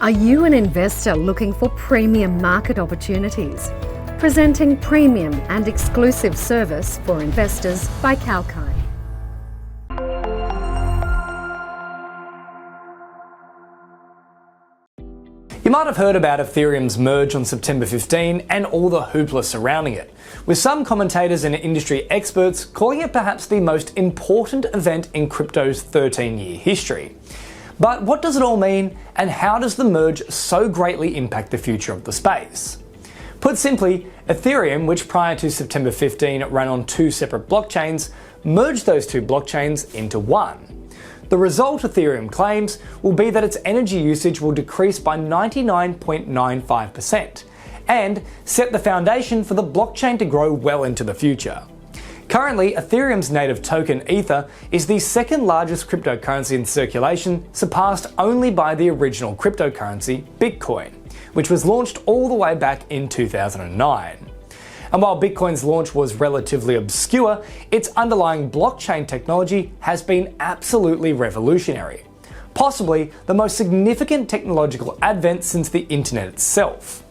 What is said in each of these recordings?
Are you an investor looking for premium market opportunities? Presenting premium and exclusive service for investors by Kalkine. You might have heard about Ethereum's merge on September 15 and all the hoopla surrounding it, with some commentators and industry experts calling it perhaps the most important event in crypto's 13-year history. But what does it all mean, and how does the merge so greatly impact the future of the space? Put simply, Ethereum, which prior to September 15 ran on two separate blockchains, merged those two blockchains into one. The result, Ethereum claims, will be that its energy usage will decrease by 99.95% and set the foundation for the blockchain to grow well into the future. Currently, Ethereum's native token Ether is the second largest cryptocurrency in circulation, surpassed only by the original cryptocurrency, Bitcoin, which was launched all the way back in 2009. And while Bitcoin's launch was relatively obscure, its underlying blockchain technology has been absolutely revolutionary, possibly the most significant technological advent since the internet itself.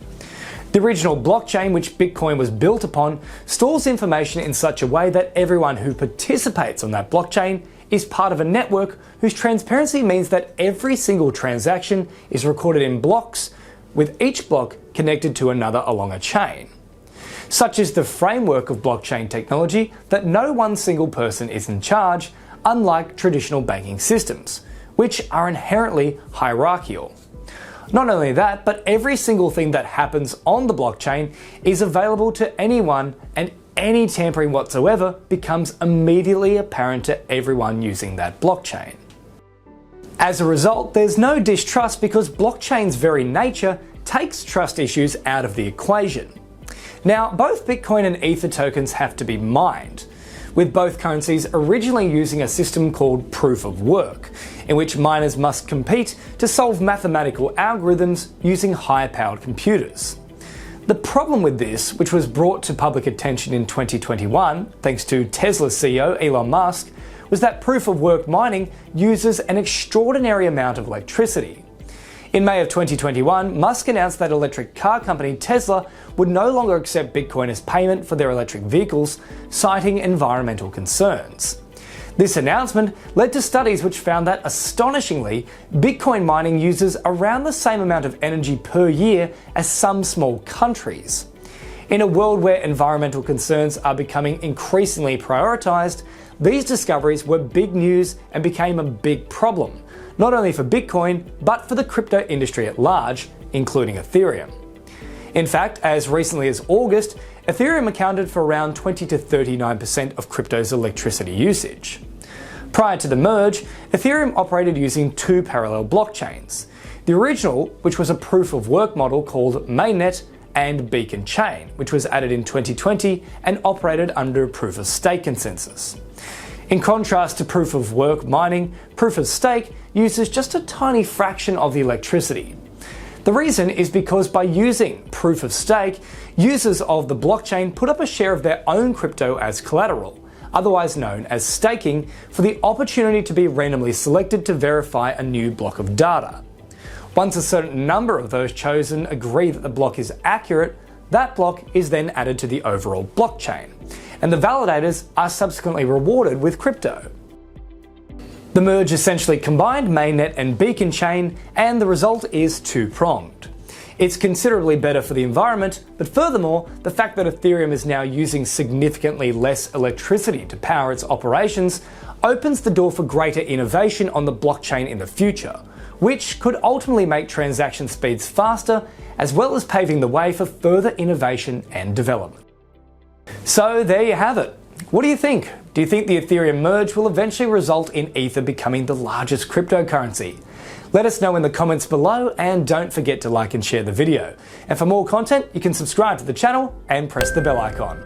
The original blockchain, which Bitcoin was built upon, stores information in such a way that everyone who participates on that blockchain is part of a network whose transparency means that every single transaction is recorded in blocks, with each block connected to another along a chain. Such is the framework of blockchain technology that no one single person is in charge, unlike traditional banking systems, which are inherently hierarchical. Not only that, but every single thing that happens on the blockchain is available to anyone, and any tampering whatsoever becomes immediately apparent to everyone using that blockchain. As a result, there's no distrust because blockchain's very nature takes trust issues out of the equation. Now, both Bitcoin and Ether tokens have to be mined, with both currencies originally using a system called proof of work, in which miners must compete to solve mathematical algorithms using high-powered computers. The problem with this, which was brought to public attention in 2021 thanks to Tesla's CEO Elon Musk, was that proof of work mining uses an extraordinary amount of electricity. In May of 2021, Musk announced that electric car company Tesla would no longer accept Bitcoin as payment for their electric vehicles, citing environmental concerns. This announcement led to studies which found that, astonishingly, Bitcoin mining uses around the same amount of energy per year as some small countries. In a world where environmental concerns are becoming increasingly prioritized, these discoveries were big news and became a big problem, not only for Bitcoin, but for the crypto industry at large, including Ethereum. In fact, as recently as August, Ethereum accounted for around 20 to 39% of crypto's electricity usage. Prior to the merge, Ethereum operated using two parallel blockchains. The original, which was a proof of work model called mainnet, and Beacon Chain, which was added in 2020 and operated under a proof of stake consensus. In contrast to proof of work mining, proof of stake uses just a tiny fraction of the electricity. The reason is because by using proof of stake, users of the blockchain put up a share of their own crypto as collateral, otherwise known as staking, for the opportunity to be randomly selected to verify a new block of data. Once a certain number of those chosen agree that the block is accurate, that block is then added to the overall blockchain, and the validators are subsequently rewarded with crypto. The merge essentially combined mainnet and Beacon Chain, and the result is two-pronged. It's considerably better for the environment, but furthermore, the fact that Ethereum is now using significantly less electricity to power its operations opens the door for greater innovation on the blockchain in the future, which could ultimately make transaction speeds faster, as well as paving the way for further innovation and development. So there you have it. What do you think? Do you think the Ethereum merge will eventually result in Ether becoming the largest cryptocurrency? Let us know in the comments below, and don't forget to like and share the video. And for more content, you can subscribe to the channel and press the bell icon.